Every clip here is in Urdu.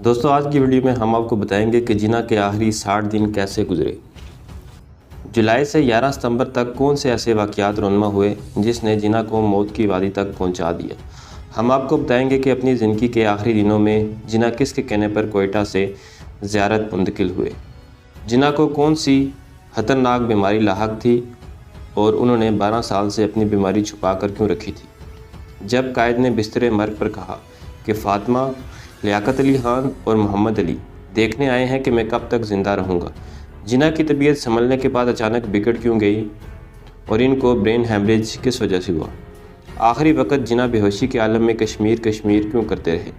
دوستوں آج کی ویڈیو میں ہم آپ کو بتائیں گے کہ جنا کے آخری 60 دن کیسے گزرے۔ جولائی سے 11 ستمبر تک کون سے ایسے واقعات رونما ہوئے جس نے جنا کو موت کی وادی تک پہنچا دیا۔ ہم آپ کو بتائیں گے کہ اپنی زندگی کے آخری دنوں میں جنا کس کے کہنے پر کوئٹہ سے زیارت منتقل ہوئے، جنا کو کون سی خطرناک بیماری لاحق تھی اور انہوں نے 12 سال سے اپنی بیماری چھپا کر کیوں رکھی تھی۔ جب قائد نے بستر مرگ پر کہا کہ فاطمہ، لیاقت علی خان اور محمد علی دیکھنے آئے ہیں کہ میں کب تک زندہ رہوں گا، جنا کی طبیعت سنبھلنے کے بعد اچانک بگڑ کیوں گئی اور ان کو برین ہیمریج کس وجہ سے ہوا۔ آخری وقت جنا بے ہوشی کے عالم میں کشمیر کیوں کرتے رہے،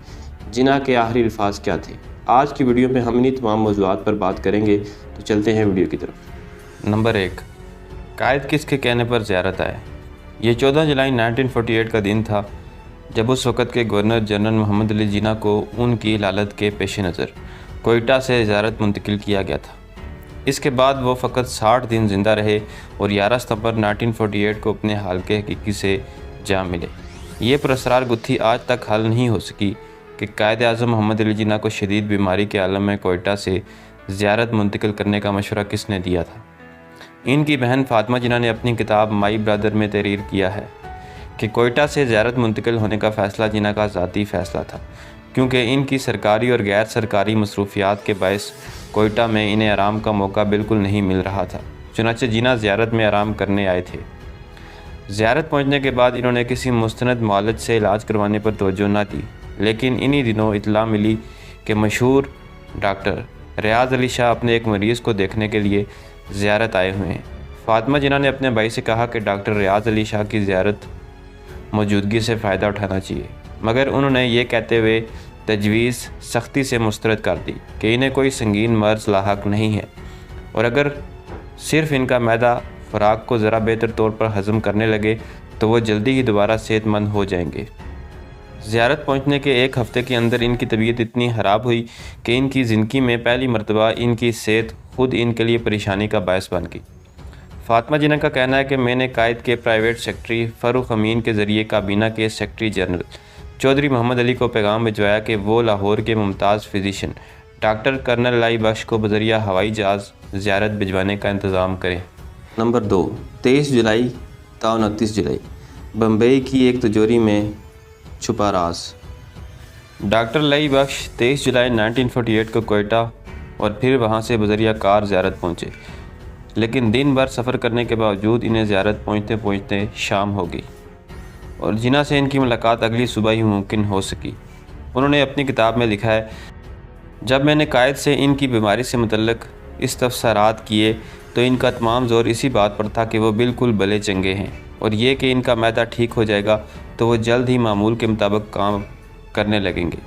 جنا کے آخری الفاظ کیا تھے۔ آج کی ویڈیو میں ہم انہی تمام موضوعات پر بات کریں گے، تو چلتے ہیں ویڈیو کی طرف۔ نمبر 1، قائد کس کے کہنے پر زیارت آئے۔ یہ 14 جولائی 1948 کا دن تھا جب اس وقت کے گورنر جنرل محمد علی جناح کو ان کی لالت کے پیش نظر کوئٹہ سے زیارت منتقل کیا گیا تھا۔ اس کے بعد وہ فقط 60 دن زندہ رہے اور 11 ستمبر 1948 کو اپنے حالق حقیقی سے جا ملے۔ یہ پراسرار گتھی آج تک حل نہیں ہو سکی کہ قائد اعظم محمد علی جناح کو شدید بیماری کے عالم میں کوئٹہ سے زیارت منتقل کرنے کا مشورہ کس نے دیا تھا۔ ان کی بہن فاطمہ جناح نے اپنی کتاب مائی برادر میں تحریر کیا ہے کہ کوئٹہ سے زیارت منتقل ہونے کا فیصلہ جناح کا ذاتی فیصلہ تھا، کیونکہ ان کی سرکاری اور غیر سرکاری مصروفیات کے باعث کوئٹہ میں انہیں آرام کا موقع بالکل نہیں مل رہا تھا۔ چنانچہ جناح زیارت میں آرام کرنے آئے تھے۔ زیارت پہنچنے کے بعد انہوں نے کسی مستند معالج سے علاج کروانے پر توجہ نہ دی، لیکن انہی دنوں اطلاع ملی کہ مشہور ڈاکٹر ریاض علی شاہ اپنے ایک مریض کو دیکھنے کے لیے زیارت آئے ہوئے ہیں۔ فاطمہ جناح نے اپنے بھائی سے کہا کہ ڈاکٹر ریاض علی شاہ کی زیارت موجودگی سے فائدہ اٹھانا چاہیے، مگر انہوں نے یہ کہتے ہوئے تجویز سختی سے مسترد کر دی کہ انہیں کوئی سنگین مرض لاحق نہیں ہے اور اگر صرف ان کا معدہ خوراک کو ذرا بہتر طور پر ہضم کرنے لگے تو وہ جلدی ہی دوبارہ صحت مند ہو جائیں گے۔ زیارت پہنچنے کے ایک ہفتے کے اندر ان کی طبیعت اتنی خراب ہوئی کہ ان کی زندگی میں پہلی مرتبہ ان کی صحت خود ان کے لیے پریشانی کا باعث بن گئی۔ فاطمہ جناح کا کہنا ہے کہ میں نے قائد کے پرائیویٹ سیکرٹری فاروق امین کے ذریعے کابینہ کے سیکرٹری جنرل چودھری محمد علی کو پیغام بھجوایا کہ وہ لاہور کے ممتاز فزیشین ڈاکٹر کرنل لائی بخش کو بذریعہ ہوائی جہاز زیارت بھجوانے کا انتظام کریں۔ نمبر 2، 23 جولائی تا 29 جولائی بمبئی کی ایک تجوری میں چھپا راز۔ ڈاکٹر لائی بخش 23 جولائی 1948 کو کوئٹہ اور پھر وہاں سے بذریعہ کار زیارت پہنچے، لیکن دن بھر سفر کرنے کے باوجود انہیں زیارت پہنچتے پہنچتے شام ہو گئی اور جناح سے ان کی ملاقات اگلی صبح ہی ممکن ہو سکی۔ انہوں نے اپنی کتاب میں لکھا ہے، جب میں نے قائد سے ان کی بیماری سے متعلق استفسارات کیے تو ان کا تمام زور اسی بات پر تھا کہ وہ بالکل بھلے چنگے ہیں اور یہ کہ ان کا معدہ ٹھیک ہو جائے گا تو وہ جلد ہی معمول کے مطابق کام کرنے لگیں گے۔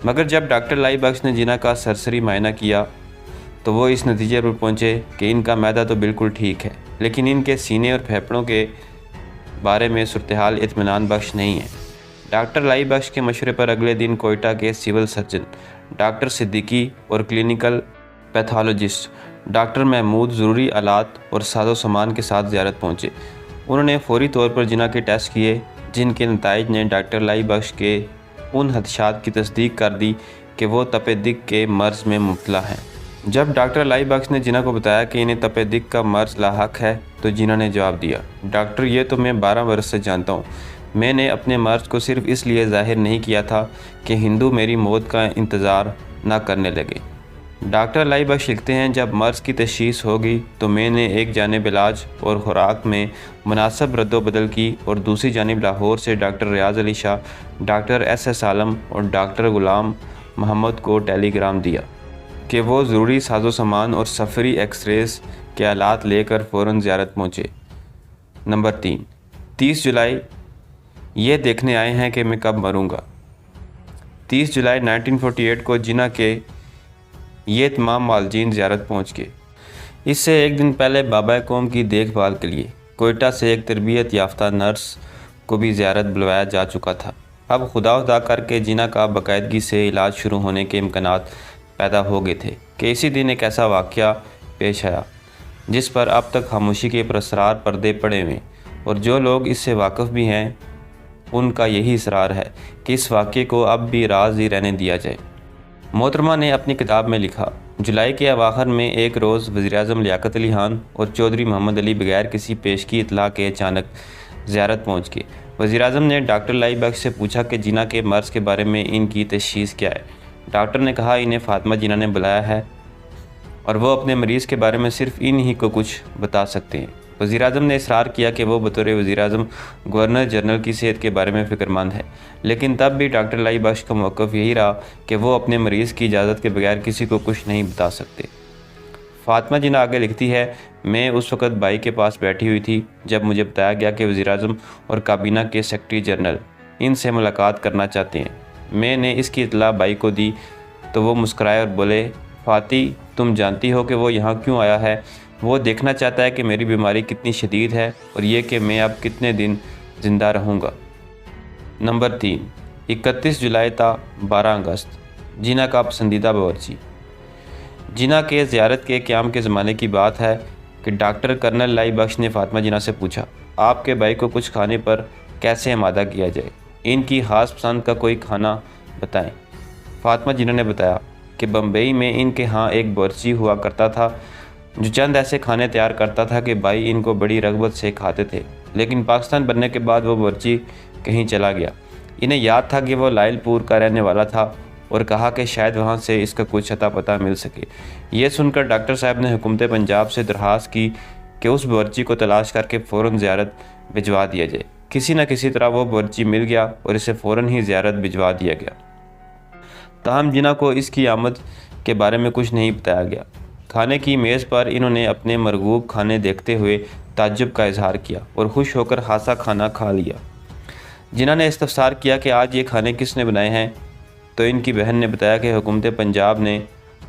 مگر جب ڈاکٹر لائی بخش نے جناح کا سرسری معائنہ کیا تو وہ اس نتیجے پر پہنچے کہ ان کا معدہ تو بالکل ٹھیک ہے، لیکن ان کے سینے اور پھیپھڑوں کے بارے میں صورتحال اطمینان بخش نہیں ہے۔ ڈاکٹر لائی بخش کے مشورے پر اگلے دن کوئٹہ کے سول سرجن ڈاکٹر صدیقی اور کلینیکل پیتھولوجسٹ ڈاکٹر محمود ضروری آلات اور ساز و سامان کے ساتھ زیارت پہنچے۔ انہوں نے فوری طور پر جناح کے ٹیسٹ کیے، جن کے نتائج نے ڈاکٹر لائی بخش کے ان خدشات کی تصدیق کر دی کہ وہ تپ دق کے مرض میں مبتلا ہیں۔ جب ڈاکٹر لائی بخش نے جناح کو بتایا کہ انہیں تپ دق کا مرض لاحق ہے تو جناح نے جواب دیا، ڈاکٹر یہ تو میں 12 برس سے جانتا ہوں، میں نے اپنے مرض کو صرف اس لیے ظاہر نہیں کیا تھا کہ ہندو میری موت کا انتظار نہ کرنے لگے۔ ڈاکٹر لائی بخش لکھتے ہیں، جب مرض کی تشخیص ہوگی تو میں نے ایک جانب علاج اور خوراک میں مناسب رد و بدل کی اور دوسری جانب لاہور سے ڈاکٹر ریاض علی شاہ، ڈاکٹر ایس عالم اور ڈاکٹر غلام محمد کو ٹیلی گرام دیا کہ وہ ضروری ساز و سامان اور سفری ایکس ریز کے آلات لے کر فوراً زیارت پہنچے۔ نمبر 3، 30 جولائی یہ دیکھنے آئے ہیں کہ میں کب مروں گا۔ 30 جولائی 1948 کو جناح کے یہ تمام معالجین زیارت پہنچ گئے۔ اس سے ایک دن پہلے بابا قوم کی دیکھ بھال کے لیے کوئٹہ سے ایک تربیت یافتہ نرس کو بھی زیارت بلوایا جا چکا تھا۔ اب خدا کر کے جناح کا باقاعدگی سے علاج شروع ہونے کے امکانات پیدا ہو گئے تھے کہ اسی دن ایک ایسا واقعہ پیش آیا جس پر اب تک خاموشی کے پراسرار پردے پڑے ہوئے، اور جو لوگ اس سے واقف بھی ہیں ان کا یہی اصرار ہے کہ اس واقعے کو اب بھی راز ہی رہنے دیا جائے۔ محترمہ نے اپنی کتاب میں لکھا، جولائی کے اواخر میں ایک روز وزیراعظم لیاقت علی خان اور چودھری محمد علی بغیر کسی پیشگی اطلاع کے اچانک زیارت پہنچ گئے۔ وزیراعظم نے ڈاکٹر لائی بخش سے پوچھا کہ جینا کے مرض کے بارے میں ان کی تشخیص کیا ہے۔ ڈاکٹر نے کہا انہیں فاطمہ جینا نے بلایا ہے اور وہ اپنے مریض کے بارے میں صرف انہی کو کچھ بتا سکتے ہیں۔ وزیراعظم نے اصرار کیا کہ وہ بطور وزیراعظم گورنر جنرل کی صحت کے بارے میں فکر مند ہے، لیکن تب بھی ڈاکٹر لائی بخش کا موقف یہی رہا کہ وہ اپنے مریض کی اجازت کے بغیر کسی کو کچھ نہیں بتا سکتے۔ فاطمہ جینا آگے لکھتی ہے، میں اس وقت بھائی کے پاس بیٹھی ہوئی تھی جب مجھے بتایا گیا کہ وزیراعظم اور کابینہ کے سیکرٹری جنرل ان سے ملاقات کرنا چاہتے ہیں۔ میں نے اس کی اطلاع بھائی کو دی تو وہ مسکرائے اور بولے، فاطی تم جانتی ہو کہ وہ یہاں کیوں آیا ہے؟ وہ دیکھنا چاہتا ہے کہ میری بیماری کتنی شدید ہے اور یہ کہ میں اب کتنے دن زندہ رہوں گا۔ نمبر 3، 31 جولائی تا 12 اگست جینا کا پسندیدہ باورچی۔ جینا کے زیارت کے قیام کے زمانے کی بات ہے کہ ڈاکٹر کرنل لائی بخش نے فاطمہ جینا سے پوچھا، آپ کے بھائی کو کچھ کھانے پر کیسے آمادہ کیا جائے؟ ان کی خاص پسند کا کوئی کھانا بتائیں۔ فاطمہ جینا نے بتایا کہ بمبئی میں ان کے ہاں ایک باورچی ہوا کرتا تھا جو چند ایسے کھانے تیار کرتا تھا کہ بھائی ان کو بڑی رغبت سے کھاتے تھے، لیکن پاکستان بننے کے بعد وہ باورچی کہیں چلا گیا۔ انہیں یاد تھا کہ وہ لائل پور کا رہنے والا تھا اور کہا کہ شاید وہاں سے اس کا کچھ اتا پتہ مل سکے۔ یہ سن کر ڈاکٹر صاحب نے حکومت پنجاب سے درخواست کی کہ اس باورچی کو تلاش کر کے فوراً زیارت بھجوا دیا جائے۔ کسی نہ کسی طرح وہ باورچی مل گیا اور اسے فوراً ہی زیارت بھجوا دیا گیا۔ تاہم جینا کو اس کی آمد کے بارے میں کچھ نہیں بتایا گیا۔ کھانے کی میز پر انہوں نے اپنے مرغوب کھانے دیکھتے ہوئے تعجب کا اظہار کیا اور خوش ہو کر خاصا کھانا کھا لیا۔ جینا نے استفسار کیا کہ آج یہ کھانے کس نے بنائے ہیں تو ان کی بہن نے بتایا کہ حکومت پنجاب نے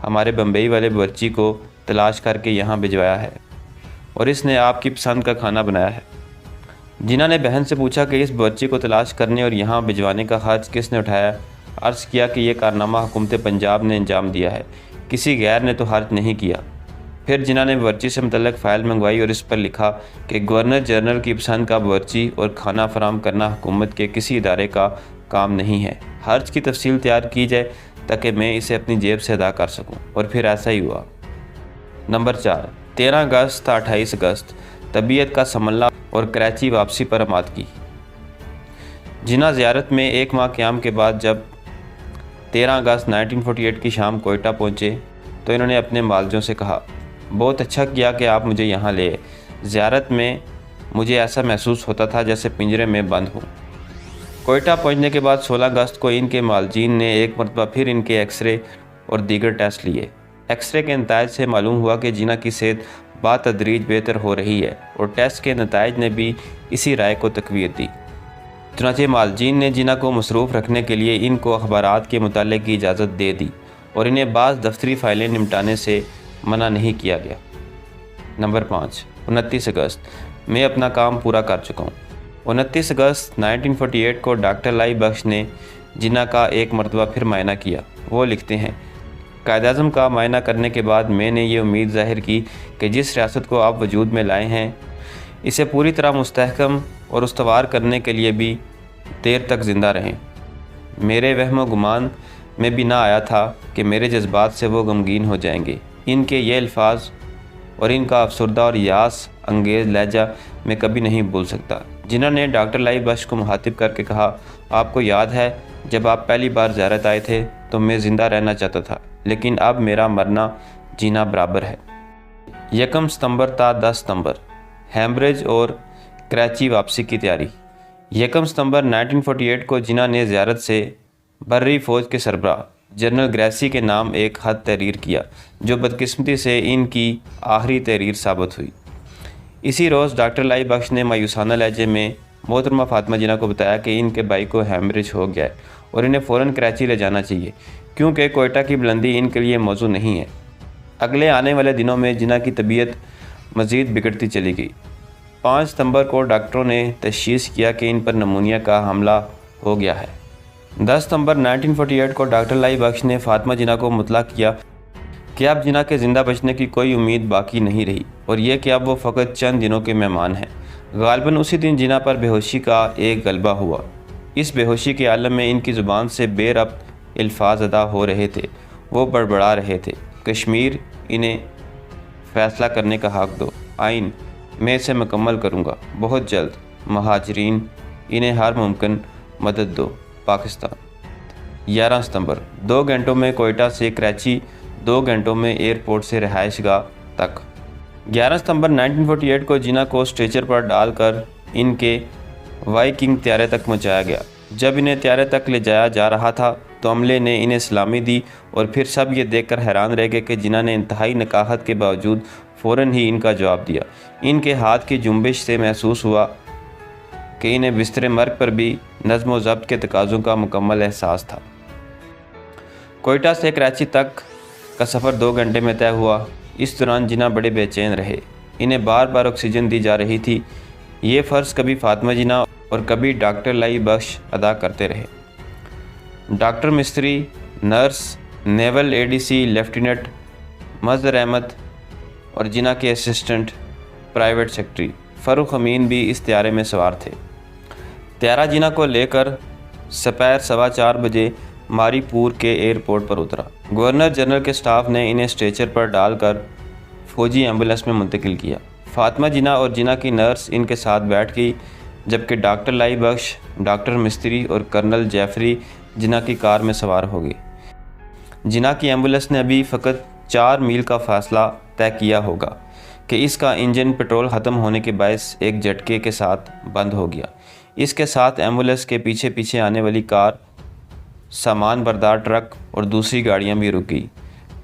ہمارے بمبئی والے باورچی کو تلاش کر کے یہاں بھجوایا ہے اور اس نے آپ کی پسند کا کھانا بنایا ہے۔ جینا نے بہن سے پوچھا کہ اس باورچی کو تلاش کرنے اور یہاں بھجوانے کا خرچ کس نے اٹھایا؟ عرض کیا کہ یہ کارنامہ حکومت پنجاب نے انجام دیا ہے، کسی غیر نے تو خرچ نہیں کیا۔ پھر جینا نے باورچی سے متعلق فائل منگوائی اور اس پر لکھا کہ گورنر جنرل کی پسند کا باورچی اور کھانا فراہم کرنا حکومت کے کسی ادارے کا کام نہیں ہے، خرچ کی تفصیل تیار کی جائے تاکہ میں اسے اپنی جیب سے ادا کر سکوں، اور پھر ایسا ہی ہوا۔ نمبر 4، 13 اگست تا 28 اگست طبیعت کا سنبھلنا اور کراچی واپسی پر آمادگی۔ جینا زیارت میں ایک ماہ قیام کے بعد جب 13 اگست 1948 کی شام کوئٹہ پہنچے تو انہوں نے اپنے معالجوں سے کہا، بہت اچھا کیا کہ آپ مجھے یہاں لے آئے۔ زیارت میں مجھے ایسا محسوس ہوتا تھا جیسے پنجرے میں بند ہوں۔ کوئٹہ پہنچنے کے بعد 16 اگست کو ان کے معالجین نے ایک مرتبہ پھر ان کے ایکس رے اور دیگر ٹیسٹ لیے۔ ایکس رے کے نتائج سے معلوم ہوا کہ جینا کی صحت بتدریج بہتر ہو رہی ہے اور ٹیسٹ کے نتائج نے بھی اسی رائے کو تقویت دی۔ چنانچہ معالجین نے جینا کو مصروف رکھنے کے لیے ان کو اخبارات کے مطالعے کی اجازت دے دی اور انہیں بعض دفتری فائلیں نمٹانے سے منع نہیں کیا گیا۔ نمبر 5، 29 اگست میں اپنا کام پورا کر چکا ہوں۔ 29 اگست 1948 کو ڈاکٹر لائی بخش نے جینا کا ایک مرتبہ پھر معائنہ کیا۔ وہ لکھتے ہیں، قائداعظم کا معائنہ کرنے کے بعد میں نے یہ امید ظاہر کی کہ جس ریاست کو آپ وجود میں لائے ہیں اسے پوری طرح مستحکم اور استوار کرنے کے لیے بھی دیر تک زندہ رہیں۔ میرے وہم و گمان میں بھی نہ آیا تھا کہ میرے جذبات سے وہ غمگین ہو جائیں گے۔ ان کے یہ الفاظ اور ان کا افسردہ اور یاس انگیز لہجہ میں کبھی نہیں بھول سکتا۔ جنہوں نے ڈاکٹر لائی بخش کو مخاطب کر کے کہا، آپ کو یاد ہے جب آپ پہلی بار زیارت آئے تھے تو میں زندہ رہنا چاہتا تھا، لیکن اب میرا مرنا جینا برابر ہے۔ 1 ستمبر تا 10 ستمبر ہیمبرج اور کراچی واپسی کی تیاری۔ 1 ستمبر 1948 کو جینا نے زیارت سے بحری فوج کے سربراہ جنرل گریسی کے نام ایک خط تحریر کیا جو بدقسمتی سے ان کی آخری تحریر ثابت ہوئی۔ اسی روز ڈاکٹر لائی بخش نے مایوسانہ لہجے میں محترمہ فاطمہ جینا کو بتایا کہ ان کے بھائی کو ہیمریج ہو گیا ہے اور انہیں فوراً کراچی لے جانا چاہیے کیونکہ کوئٹہ کی بلندی ان کے لیے موزوں نہیں ہے۔ اگلے آنے والے دنوں میں جینا کی طبیعت مزید بگڑتی چلی گئی۔ 5 ستمبر کو ڈاکٹروں نے تشخیص کیا کہ ان پر نمونیا کا حملہ ہو گیا ہے۔ 10 ستمبر 1948 کو ڈاکٹر لائی بخش نے فاطمہ جینا کو مطلع کیا کہ اب جینا کے زندہ بچنے کی کوئی امید باقی نہیں رہی اور یہ کہ اب وہ فقط چند دنوں کے مہمان ہیں۔ غالباً اسی دن جینا پر بے ہوشی کا ایک غلبہ ہوا۔ اس بے ہوشی کے عالم میں ان کی زبان سے بے ربط الفاظ ادا ہو رہے تھے وہ بڑبڑا رہے تھے، کشمیر انہیں فیصلہ کرنے کا حق دو، آئین میں اسے مکمل کروں گا بہت جلد، مہاجرین انہیں ہر ممکن مدد دو، پاکستان۔ 11 ستمبر 2 گھنٹوں میں کوئٹہ سے کراچی، 2 گھنٹوں میں ایئرپورٹ سے رہائش گاہ تک۔ 11 ستمبر 1948 کو جناح کو اسٹریچر پر ڈال کر ان کے وائی کنگ طیارے تک پہنچایا گیا۔ جب انہیں طیارے تک لے جایا جا رہا تھا تو عملے نے انہیں سلامی دی اور پھر سب یہ دیکھ کر حیران رہ گئے کہ جناح نے انتہائی نقاہت کے باوجود فوراً ہی ان کا جواب دیا۔ ان کے ہاتھ کی جنبش سے محسوس ہوا کہ انہیں بستر مرگ پر بھی نظم و ضبط کے تقاضوں کا مکمل احساس تھا۔ کوئٹہ سے کراچی تک کا سفر 2 گھنٹے میں طے ہوا۔ اس دوران جناح بڑے بے چین رہے، انہیں بار بار آکسیجن دی جا رہی تھی۔ یہ فرض کبھی فاطمہ جناح اور کبھی ڈاکٹر لائی بخش ادا کرتے رہے۔ ڈاکٹر مستری، نرس، نیول اے ڈی سی لیفٹیننٹ مظہر احمد اور جناح کے اسسٹنٹ پرائیویٹ سیکرٹری فاروق امین بھی اس طیارے میں سوار تھے۔ طیارہ جناح کو لے کر سپہر 4:15 بجے ماری پور کے ایئرپورٹ پر اترا۔ گورنر جنرل کے سٹاف نے انہیں اسٹریچر پر ڈال کر فوجی ایمبولینس میں منتقل کیا۔ فاطمہ جناح اور جناح کی نرس ان کے ساتھ بیٹھ گئی، جبکہ ڈاکٹر لائی بخش، ڈاکٹر مستری اور کرنل جیفری جناح کی کار میں سوار ہو گئے۔ جناح کی ایمبولینس نے ابھی فقط 4 میل کا فاصلہ طے کیا ہوگا کہ اس کا انجن پیٹرول ختم ہونے کے باعث ایک جھٹکے کے ساتھ بند ہو گیا۔ اس کے ساتھ ایمبولینس کے پیچھے پیچھے آنے والی کار، سامان بردار ٹرک اور دوسری گاڑیاں بھی رک گئی۔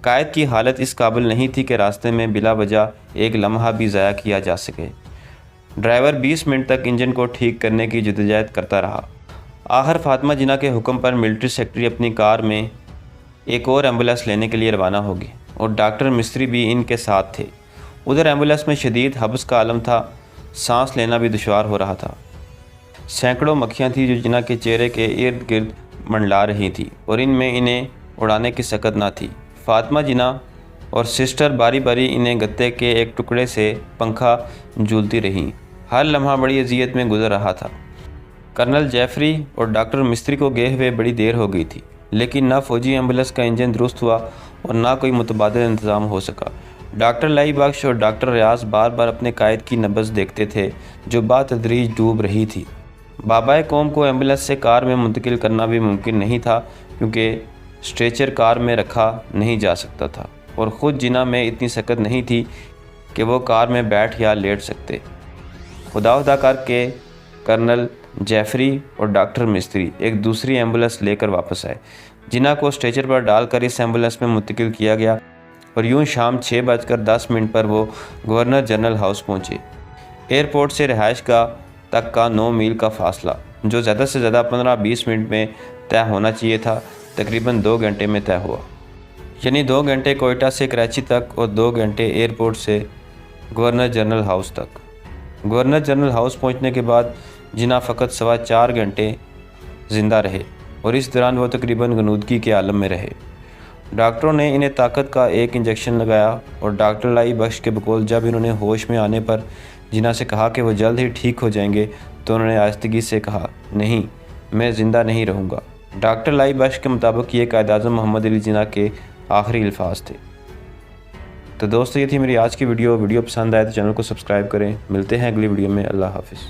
قائد کی حالت اس قابل نہیں تھی کہ راستے میں بلا وجہ ایک لمحہ بھی ضائع کیا جا سکے۔ ڈرائیور 20 منٹ تک انجن کو ٹھیک کرنے کی جدوجہد کرتا رہا۔ آخر فاطمہ جناح کے حکم پر ملٹری سیکرٹری اپنی کار میں ایک اور ایمبولینس لینے کے لیے روانہ ہو گئے اور ڈاکٹر مستری بھی ان کے ساتھ تھے۔ ادھر ایمبولینس میں شدید حبس کا عالم تھا، سانس لینا بھی دشوار ہو رہا تھا۔ سینکڑوں مکھیاں تھیں جو جناح کے چہرے کے ارد گرد منڈلا رہی تھیں اور ان میں انہیں اڑانے کی سکت نہ تھی۔ فاطمہ جناح اور سسٹر باری باری انہیں گتے کے ایک ٹکڑے سے پنکھا جھولتی رہیں۔ ہر لمحہ بڑی اذیت میں گزر رہا تھا۔ کرنل جیفری اور ڈاکٹر مستری کو گئے ہوئے بڑی دیر ہو گئی تھی، لیکن نہ فوجی ایمبولینس کا انجن درست ہوا اور نہ کوئی متبادل انتظام ہو سکا۔ ڈاکٹر لائی بخش اور ڈاکٹر ریاض بار بار اپنے قائد کی نبض دیکھتے تھے جو بتدریج ڈوب رہی تھی۔ بابائے قوم کو ایمبولینس سے کار میں منتقل کرنا بھی ممکن نہیں تھا کیونکہ اسٹریچر کار میں رکھا نہیں جا سکتا تھا اور خود جناح میں اتنی سکت نہیں تھی کہ وہ کار میں بیٹھ یا لیٹ سکتے۔ خدا کر کے کرنل جیفری اور ڈاکٹر مستری ایک دوسری ایمبولینس لے کر واپس آئے۔ جناح کو اسٹریچر پر ڈال کر اس ایمبولینس میں منتقل کیا گیا اور یوں شام 6:10 پر وہ گورنر جنرل ہاؤس پہنچے۔ ایئرپورٹ سے رہائش گاہ تک کا 9 میل کا فاصلہ، جو زیادہ سے زیادہ 15-20 منٹ میں طے ہونا چاہیے تھا، تقریباً 2 گھنٹے میں طے ہوا۔ یعنی 2 گھنٹے کوئٹہ سے کراچی تک اور 2 گھنٹے ایئرپورٹ سے گورنر جنرل ہاؤس تک۔ گورنر جنرل ہاؤس پہنچنے کے بعد جناح فقط 4.25 گھنٹے زندہ رہے اور اس دوران وہ تقریباً غنودگی کے عالم میں رہے۔ ڈاکٹروں نے انہیں طاقت کا ایک انجیکشن لگایا اور ڈاکٹر لائی بخش کے بقول جب انہوں نے ہوش میں آنے پر جناح سے کہا کہ وہ جلد ہی ٹھیک ہو جائیں گے تو انہوں نے آہستگی سے کہا، نہیں، میں زندہ نہیں رہوں گا۔ ڈاکٹر لائی بخش کے مطابق یہ قائد اعظم محمد علی جناح کے آخری الفاظ تھے۔ تو دوستو، یہ تھی میری آج کی ویڈیو پسند آئے تو چینل کو سبسکرائب کریں۔ ملتے ہیں اگلی ویڈیو میں۔ اللہ حافظ۔